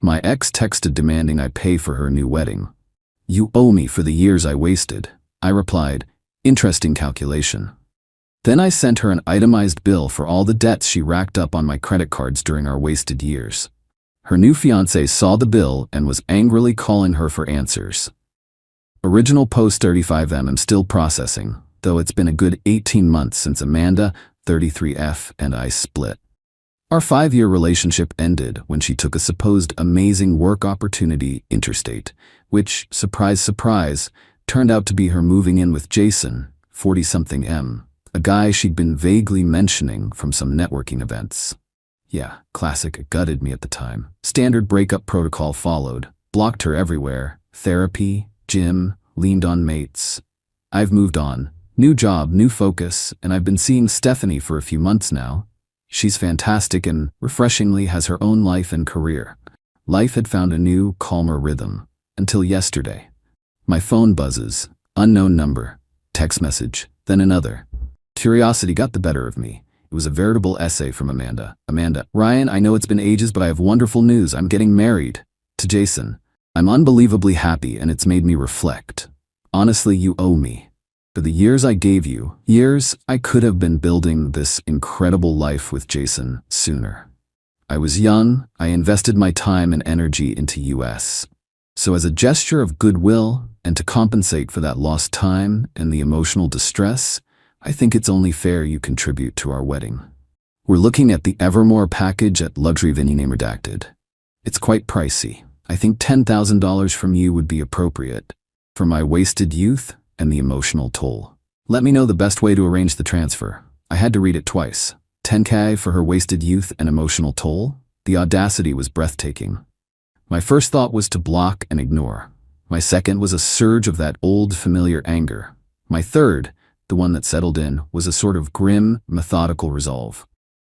My ex texted demanding I pay for her new wedding. "You owe me for the years I wasted," I replied. "Interesting calculation." Then I sent her an itemized bill for all the debts she racked up on my credit cards during our wasted years. Her new fiancé saw the bill and was angrily calling her for answers. Original post 35mm still processing, though it's been a good 18 months since Amanda, 33F, and I split. Our 5-year relationship ended when she took a supposed amazing work opportunity interstate, which, surprise, surprise, turned out to be her moving in with Jason, 40-something M, a guy she'd been vaguely mentioning from some networking events. Yeah, classic, it gutted me at the time. Standard breakup protocol followed, blocked her everywhere, therapy, gym, leaned on mates. I've moved on, new job, new focus, and I've been seeing Stephanie for a few months now. She's fantastic and, refreshingly, has her own life and career. Life had found a new, calmer rhythm. Until yesterday. My phone buzzes. Unknown number. Text message. Then another. Curiosity got the better of me. It was a veritable essay from Amanda. "Amanda, Ryan, I know it's been ages, but I have wonderful news. I'm getting married. To Jason. I'm unbelievably happy, and it's made me reflect. Honestly, you owe me. For the years I gave you, years I could have been building this incredible life with Jason sooner. I was young, I invested my time and energy into US. So as a gesture of goodwill, and to compensate for that lost time and the emotional distress, I think it's only fair you contribute to our wedding. We're looking at the Evermore package at Luxury Venue Name Redacted. It's quite pricey. I think $10,000 from you would be appropriate. For my wasted youth and the emotional toll. Let me know the best way to arrange the transfer." I had to read it twice. $10K for her wasted youth and emotional toll? The audacity was breathtaking. My first thought was to block and ignore. My second was a surge of that old familiar anger. My third, the one that settled in, was a sort of grim, methodical resolve.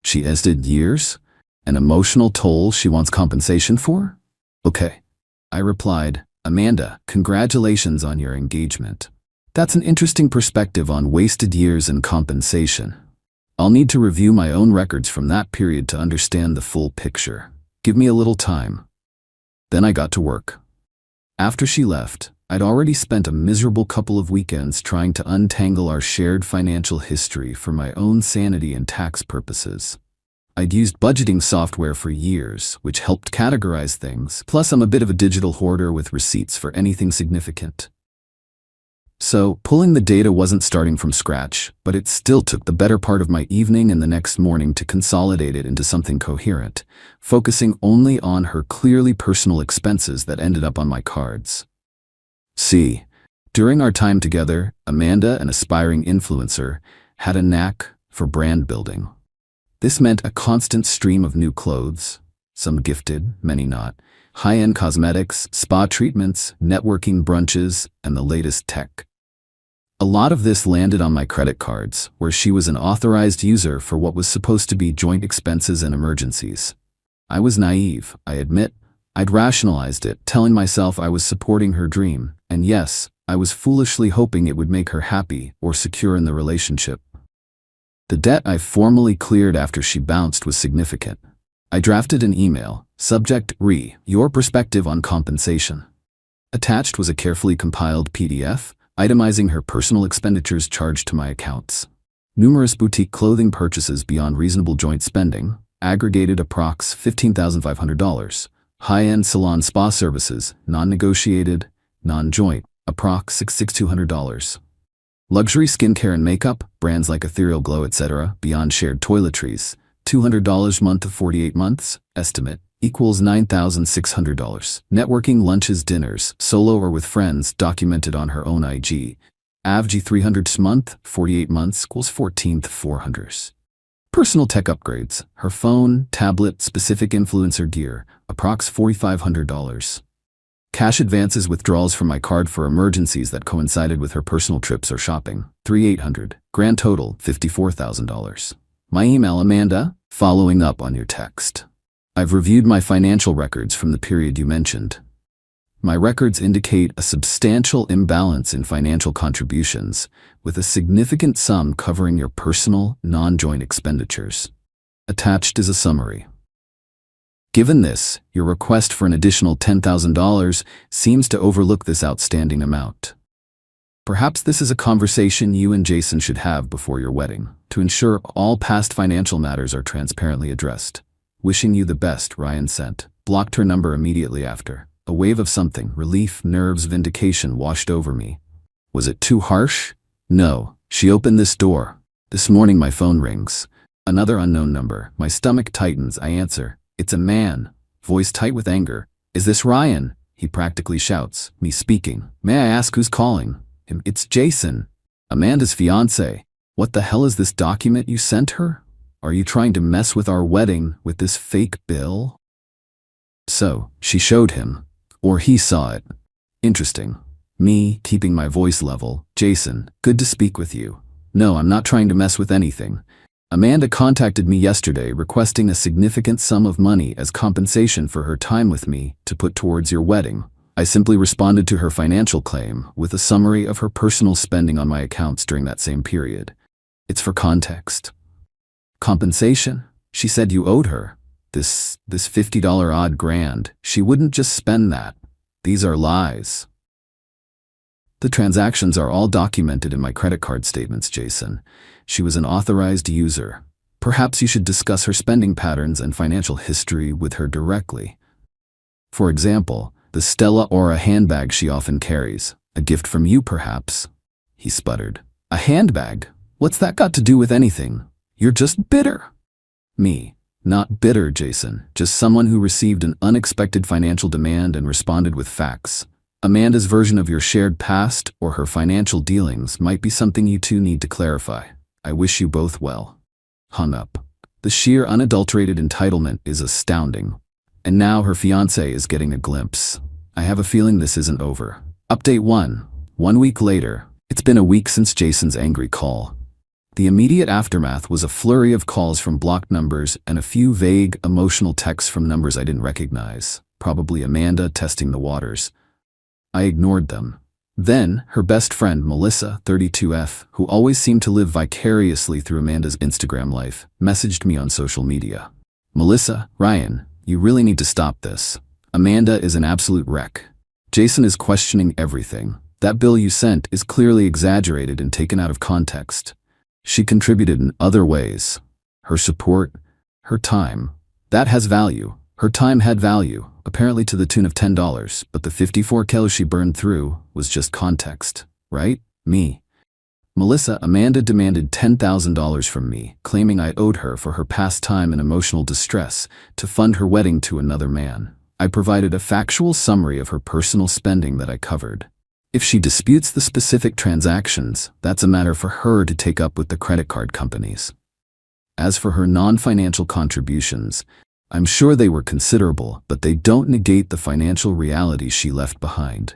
She wasted years? An emotional toll she wants compensation for? Okay. I replied, "Amanda, congratulations on your engagement. That's an interesting perspective on wasted years and compensation. I'll need to review my own records from that period to understand the full picture. Give me a little time." Then I got to work. After she left, I'd already spent a miserable couple of weekends trying to untangle our shared financial history for my own sanity and tax purposes. I'd used budgeting software for years, which helped categorize things, plus I'm a bit of a digital hoarder with receipts for anything significant. So, pulling the data wasn't starting from scratch, but it still took the better part of my evening and the next morning to consolidate it into something coherent, focusing only on her clearly personal expenses that ended up on my cards. See, during our time together, Amanda, an aspiring influencer, had a knack for brand building. This meant a constant stream of new clothes, some gifted, many not, high-end cosmetics, spa treatments, networking brunches, and the latest tech. A lot of this landed on my credit cards, where she was an authorized user for what was supposed to be joint expenses and emergencies. I was naive, I admit. I'd rationalized it, telling myself I was supporting her dream, and yes, I was foolishly hoping it would make her happy or secure in the relationship. The debt I formally cleared after she bounced was significant. I drafted an email, subject your perspective on compensation. Attached was a carefully compiled PDF, itemizing her personal expenditures charged to my accounts. Numerous boutique clothing purchases beyond reasonable joint spending, aggregated approx $15,500. High-end salon spa services, non-negotiated, non-joint, approx $6,200. Luxury skincare and makeup, brands like Ethereal Glow, etc., beyond shared toiletries, $200 month of 48 months, estimate, equals $9,600. Networking lunches, dinners, solo or with friends, documented on her own IG. AVG 300 month, 48 months, equals 14,400. Personal tech upgrades, her phone, tablet, specific influencer gear, approx $4,500. Cash advances, withdrawals from my card for emergencies that coincided with her personal trips or shopping, $3,800. Grand total, $54,000. My email, Amanda, following up on your text. I've reviewed my financial records from the period you mentioned. My records indicate a substantial imbalance in financial contributions, with a significant sum covering your personal, non-joint expenditures. Attached is a summary. Given this, your request for an additional $10,000 seems to overlook this outstanding amount. Perhaps this is a conversation you and Jason should have before your wedding, to ensure all past financial matters are transparently addressed. Wishing you the best, Ryan sent. Blocked her number immediately after. A wave of something, relief, nerves, vindication washed over me. Was it too harsh? No. She opened this door. This morning my phone rings. Another unknown number. My stomach tightens. I answer. It's a man. Voice tight with anger. Is this Ryan? He practically shouts. Me speaking. May I ask who's calling? It's Jason. Amanda's fiancé. What the hell is this document you sent her? Are you trying to mess with our wedding with this fake bill? So, she showed him. Or he saw it. Interesting. Me, keeping my voice level. Jason, good to speak with you. No, I'm not trying to mess with anything. Amanda contacted me yesterday requesting a significant sum of money as compensation for her time with me to put towards your wedding. I simply responded to her financial claim with a summary of her personal spending on my accounts during that same period. It's for context. Compensation? She said you owed her. This $50 odd grand. She wouldn't just spend that. These are lies. The transactions are all documented in my credit card statements, Jason. She was an authorized user. Perhaps you should discuss her spending patterns and financial history with her directly. For example, the Stella Aura handbag she often carries. A gift from you, perhaps? He sputtered. A handbag? What's that got to do with anything? You're just bitter. Me. Not bitter, Jason. Just someone who received an unexpected financial demand and responded with facts. Amanda's version of your shared past or her financial dealings might be something you two need to clarify. I wish you both well. Hung up. The sheer unadulterated entitlement is astounding. And now her fiancé is getting a glimpse. I have a feeling this isn't over. Update 1. 1 week later. It's been a week since Jason's angry call. The immediate aftermath was a flurry of calls from blocked numbers and a few vague, emotional texts from numbers I didn't recognize. Probably Amanda testing the waters. I ignored them. Then, her best friend, Melissa, 32F, who always seemed to live vicariously through Amanda's Instagram life, messaged me on social media. Melissa, Ryan, you really need to stop this. Amanda is an absolute wreck. Jason is questioning everything. That bill you sent is clearly exaggerated and taken out of context. She contributed in other ways. Her support, her time. That has value. Her time had value, apparently to the tune of $10, but the 54 kilos she burned through was just context, right? Me. Melissa, Amanda demanded $10,000 from me, claiming I owed her for her past time and emotional distress to fund her wedding to another man. I provided a factual summary of her personal spending that I covered. If she disputes the specific transactions, that's a matter for her to take up with the credit card companies. As for her non-financial contributions, I'm sure they were considerable, but they don't negate the financial reality she left behind.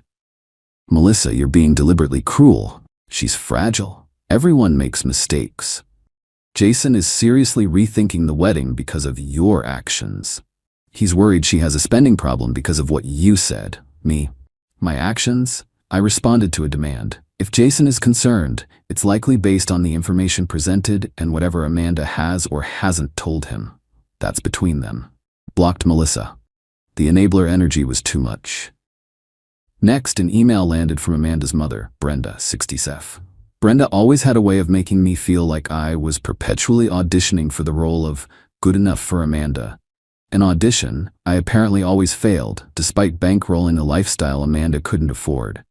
Melissa, you're being deliberately cruel. She's fragile. Everyone makes mistakes. Jason is seriously rethinking the wedding because of your actions. He's worried she has a spending problem because of what you said. Me. My actions? I responded to a demand. If Jason is concerned, it's likely based on the information presented and whatever Amanda has or hasn't told him. That's between them. Blocked Melissa. The enabler energy was too much. Next, an email landed from Amanda's mother, Brenda, 60F. Brenda always had a way of making me feel like I was perpetually auditioning for the role of good enough for Amanda. An audition I apparently always failed, despite bankrolling a lifestyle Amanda couldn't afford.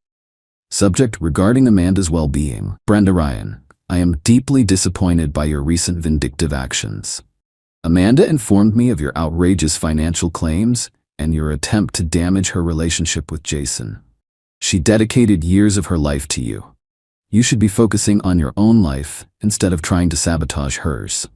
Subject regarding Amanda's well-being. Brenda Ryan, I am deeply disappointed by your recent vindictive actions. Amanda informed me of your outrageous financial claims and your attempt to damage her relationship with Jason. She dedicated years of her life to you. You should be focusing on your own life instead of trying to sabotage hers.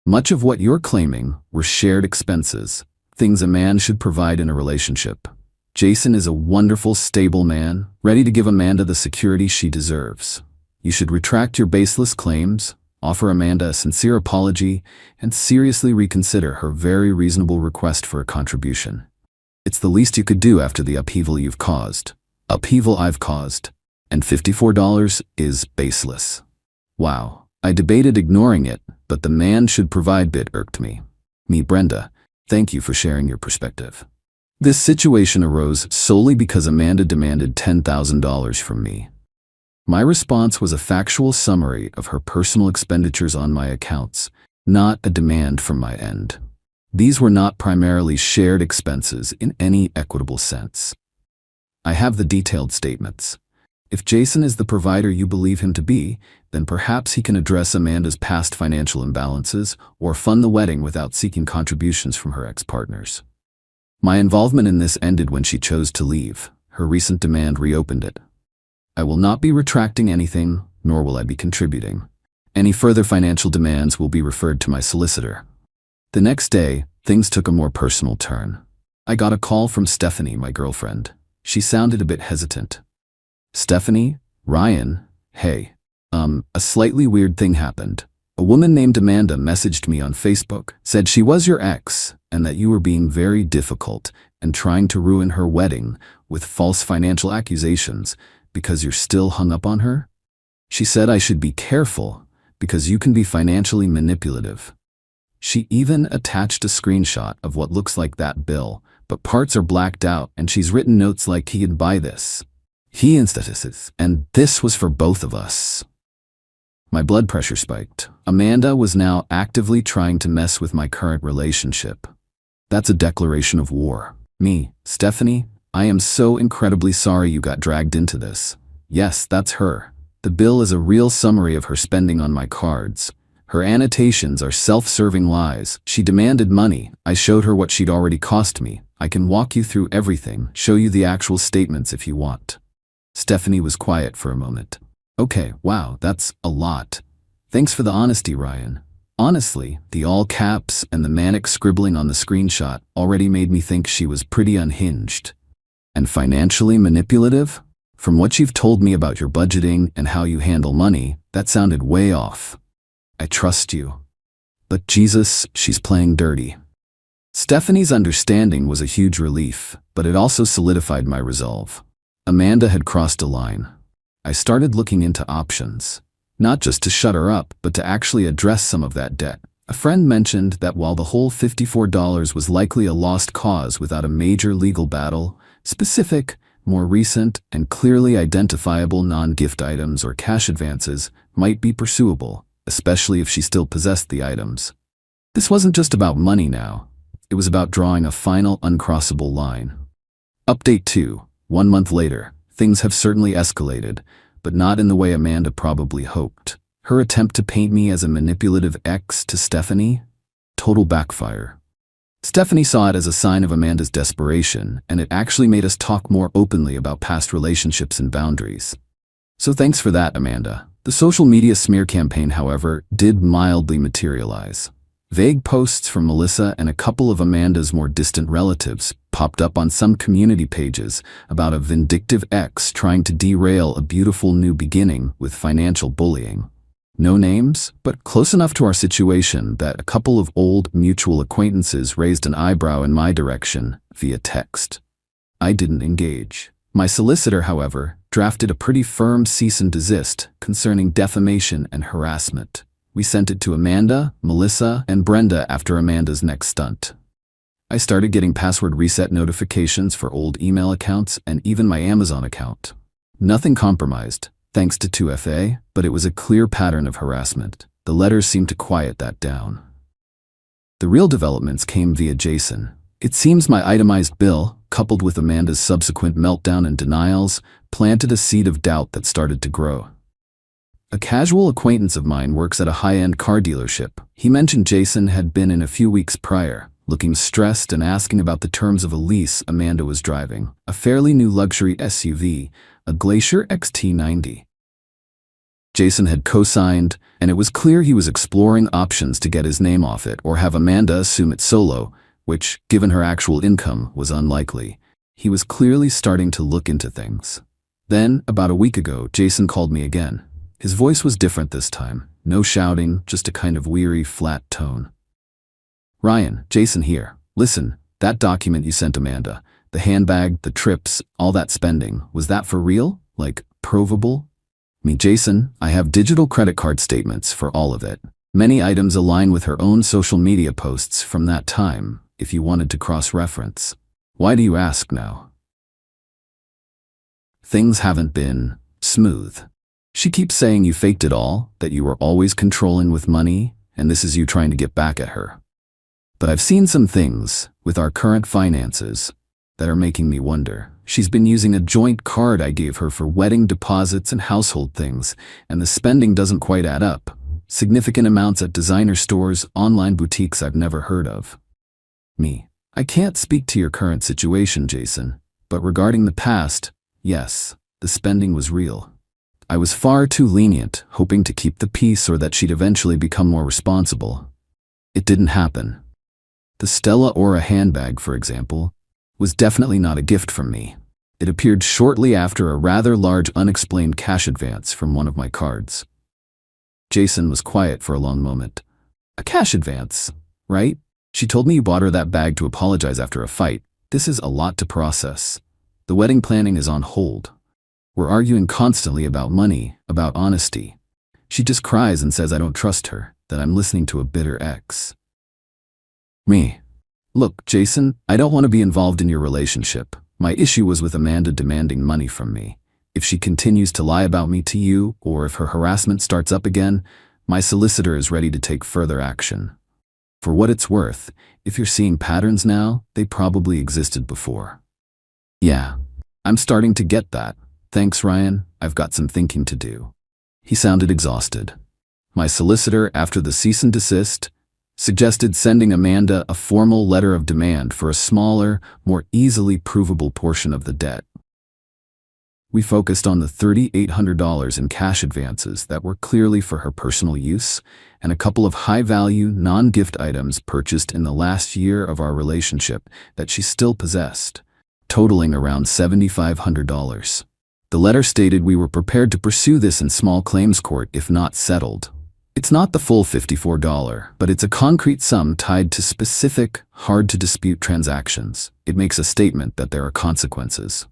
Much of what you're claiming were shared expenses, things a man should provide in a relationship. Jason is a wonderful, stable man, ready to give Amanda the security she deserves. You should retract your baseless claims, offer Amanda a sincere apology, and seriously reconsider her very reasonable request for a contribution. It's the least you could do after the upheaval you've caused. Upheaval I've caused. And $54 is baseless. Wow. I debated ignoring it, but the man should provide bit irked me. Me, Brenda. Thank you for sharing your perspective. This situation arose solely because Amanda demanded $10,000 from me. My response was a factual summary of her personal expenditures on my accounts, not a demand from my end. These were not primarily shared expenses in any equitable sense. I have the detailed statements. If Jason is the provider you believe him to be, then perhaps he can address Amanda's past financial imbalances or fund the wedding without seeking contributions from her ex-partners. My involvement in this ended when she chose to leave. Her recent demand reopened it. I will not be retracting anything, nor will I be contributing. Any further financial demands will be referred to my solicitor. The next day, things took a more personal turn. I got a call from Stephanie, my girlfriend. She sounded a bit hesitant. Stephanie, Ryan, hey. A slightly weird thing happened. A woman named Amanda messaged me on Facebook, said she was your ex, and that you were being very difficult and trying to ruin her wedding with false financial accusations because you're still hung up on her. She said I should be careful because you can be financially manipulative. She even attached a screenshot of what looks like that bill, but parts are blacked out, and she's written notes like he could buy this. He instances, and this was for both of us. My blood pressure spiked. Amanda was now actively trying to mess with my current relationship. That's a declaration of war. Me, Stephanie, I am so incredibly sorry you got dragged into this. Yes, that's her. The bill is a real summary of her spending on my cards. Her annotations are self-serving lies. She demanded money. I showed her what she'd already cost me. I can walk you through everything, show you the actual statements if you want. Stephanie was quiet for a moment. Okay, wow, that's a lot. Thanks for the honesty, Ryan. Honestly, the all caps and the manic scribbling on the screenshot already made me think she was pretty unhinged. And financially manipulative? From what you've told me about your budgeting and how you handle money, that sounded way off. I trust you. But Jesus, she's playing dirty. Stephanie's understanding was a huge relief, but it also solidified my resolve. Amanda had crossed a line. I started looking into options, not just to shut her up, but to actually address some of that debt. A friend mentioned that while the whole $54 was likely a lost cause without a major legal battle, specific, more recent, and clearly identifiable non-gift items or cash advances might be pursuable, especially if she still possessed the items. This wasn't just about money now. It was about drawing a final uncrossable line. Update 2. 1 month later. Things have certainly escalated, but not in the way Amanda probably hoped. Her attempt to paint me as a manipulative ex to Stephanie? Total backfire. Stephanie saw it as a sign of Amanda's desperation, and it actually made us talk more openly about past relationships and boundaries. So thanks for that, Amanda. The social media smear campaign, however, did mildly materialize. Vague posts from Melissa and a couple of Amanda's more distant relatives popped up on some community pages about a vindictive ex trying to derail a beautiful new beginning with financial bullying. No names, but close enough to our situation that a couple of old mutual acquaintances raised an eyebrow in my direction via text. I didn't engage. My solicitor, however, drafted a pretty firm cease and desist concerning defamation and harassment. We sent it to Amanda, Melissa, and Brenda after Amanda's next stunt. I started getting password reset notifications for old email accounts and even my Amazon account. Nothing compromised, thanks to 2FA, but it was a clear pattern of harassment. The letters seemed to quiet that down. The real developments came via Jason. It seems my itemized bill, coupled with Amanda's subsequent meltdown and denials, planted a seed of doubt that started to grow. A casual acquaintance of mine works at a high-end car dealership. He mentioned Jason had been in a few weeks prior, looking stressed and asking about the terms of a lease Amanda was driving, a fairly new luxury SUV, a Glacier XT90. Jason had co-signed, and it was clear he was exploring options to get his name off it or have Amanda assume it solo, which, given her actual income, was unlikely. He was clearly starting to look into things. Then, about a week ago, Jason called me again. His voice was different this time. No shouting, just a kind of weary, flat tone. Ryan, Jason here. Listen, that document you sent Amanda, the handbag, the trips, all that spending, was that for real? Like, provable? Me, Jason, I have digital credit card statements for all of it. Many items align with her own social media posts from that time. if you wanted to cross-reference. Why do you ask now? Things haven't been smooth. She keeps saying you faked it all, that you were always controlling with money, and this is you trying to get back at her. But I've seen some things with our current finances that are making me wonder. She's been using a joint card I gave her for wedding deposits and household things, and the spending doesn't quite add up. Significant amounts at designer stores, online boutiques I've never heard of. Me. I can't speak to your current situation, Jason, but regarding the past, yes, the spending was real. I was far too lenient, hoping to keep the peace or that she'd eventually become more responsible. It didn't happen. The Stella Aura handbag, for example, was definitely not a gift from me. It appeared shortly after a rather large unexplained cash advance from one of my cards. Jason was quiet for a long moment. A cash advance, right? She told me you bought her that bag to apologize after a fight. This is a lot to process. The wedding planning is on hold. We're arguing constantly about money, about honesty. She just cries and says I don't trust her, that I'm listening to a bitter ex. Me. Look, Jason, I don't want to be involved in your relationship. My issue was with Amanda demanding money from me. If she continues to lie about me to you, or if her harassment starts up again, my solicitor is ready to take further action. For what it's worth, if you're seeing patterns now, they probably existed before. Yeah, I'm starting to get that. Thanks, Ryan. I've got some thinking to do. He sounded exhausted. My solicitor, after the cease and desist, suggested sending Amanda a formal letter of demand for a smaller, more easily provable portion of the debt. We focused on the $3,800 in cash advances that were clearly for her personal use and a couple of high-value, non-gift items purchased in the last year of our relationship that she still possessed, totaling around $7,500. The letter stated we were prepared to pursue this in small claims court if not settled. It's not the full $54, but it's a concrete sum tied to specific, hard-to-dispute transactions. It makes a statement that there are consequences.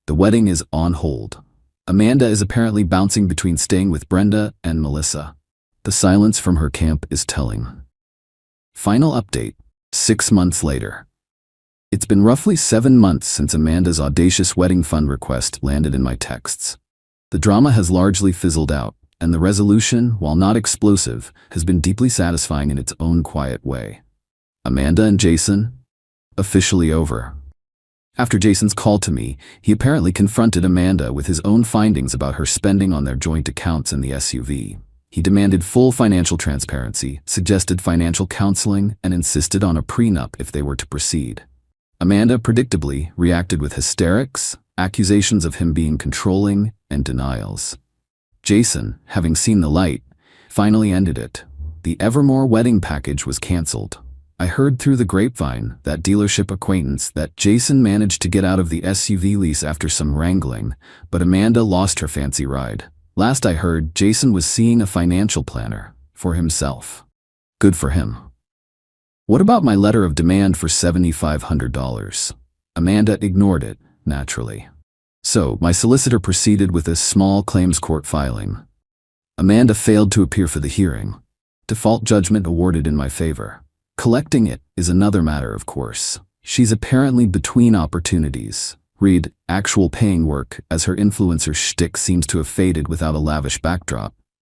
The wedding is on hold. Amanda is apparently bouncing between staying with Brenda and Melissa. The silence from her camp is telling. Final update, 6 months later. It's been roughly 7 months since Amanda's audacious wedding fund request landed in my texts. The drama has largely fizzled out, and the resolution, while not explosive, has been deeply satisfying in its own quiet way. Amanda and Jason? Officially over. After Jason's call to me, he apparently confronted Amanda with his own findings about her spending on their joint accounts in the SUV. He demanded full financial transparency, suggested financial counseling, and insisted on a prenup if they were to proceed. Amanda, predictably, reacted with hysterics, accusations of him being controlling, and denials. Jason, having seen the light, finally ended it. The Evermore wedding package was canceled. I heard through the grapevine, that dealership acquaintance, that Jason managed to get out of the SUV lease after some wrangling, but Amanda lost her fancy ride. Last I heard, Jason was seeing a financial planner for himself. Good for him. What about my letter of demand for $7,500? Amanda ignored it, naturally. So, my solicitor proceeded with a small claims court filing. Amanda failed to appear for the hearing. Default judgment awarded in my favor. Collecting it is another matter, of course. She's apparently between opportunities. Read, actual paying work, as her influencer shtick seems to have faded without a lavish backdrop,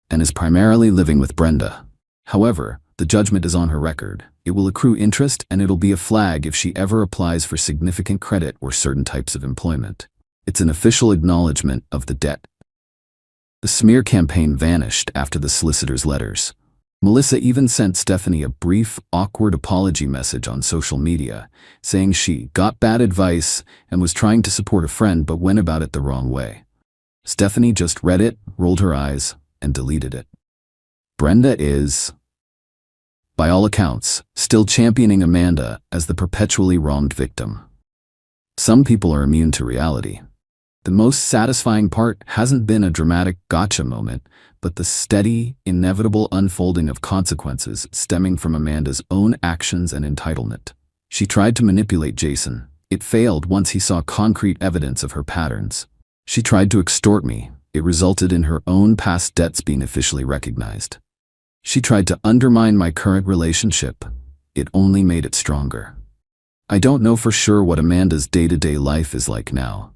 and is primarily living with Brenda. However, the judgment is on her record. It will accrue interest, and it'll be a flag if she ever applies for significant credit or certain types of employment. It's an official acknowledgement of the debt. The smear campaign vanished after the solicitor's letters. Melissa even sent Stephanie a brief, awkward apology message on social media, saying she got bad advice and was trying to support a friend but went about it the wrong way. Stephanie just read it, rolled her eyes, and deleted it. Brenda is, by all accounts, still championing Amanda as the perpetually wronged victim. Some people are immune to reality. The most satisfying part hasn't been a dramatic gotcha moment, but the steady, inevitable unfolding of consequences stemming from Amanda's own actions and entitlement. She tried to manipulate Jason. It failed once he saw concrete evidence of her patterns. She tried to extort me. It resulted in her own past debts being officially recognized. She tried to undermine my current relationship. It only made it stronger. I don't know for sure what Amanda's day-to-day life is like now.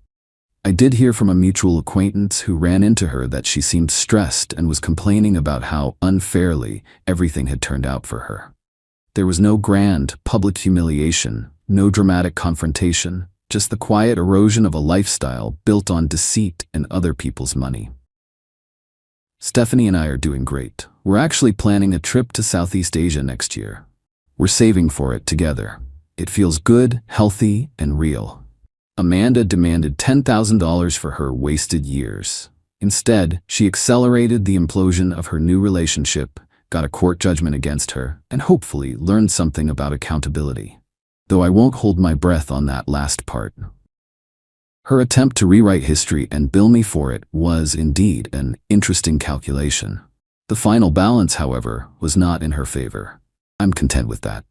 I did hear from a mutual acquaintance who ran into her that she seemed stressed and was complaining about how unfairly everything had turned out for her. There was no grand, public humiliation, no dramatic confrontation, just the quiet erosion of a lifestyle built on deceit and other people's money. Stephanie and I are doing great. We're actually planning a trip to Southeast Asia next year. We're saving for it together. It feels good, healthy, and real. Amanda demanded $10,000 for her wasted years. Instead, she accelerated the implosion of her new relationship, got a court judgment against her, and hopefully learned something about accountability. Though I won't hold my breath on that last part. Her attempt to rewrite history and bill me for it was indeed an interesting calculation. The final balance, however, was not in her favor. I'm content with that.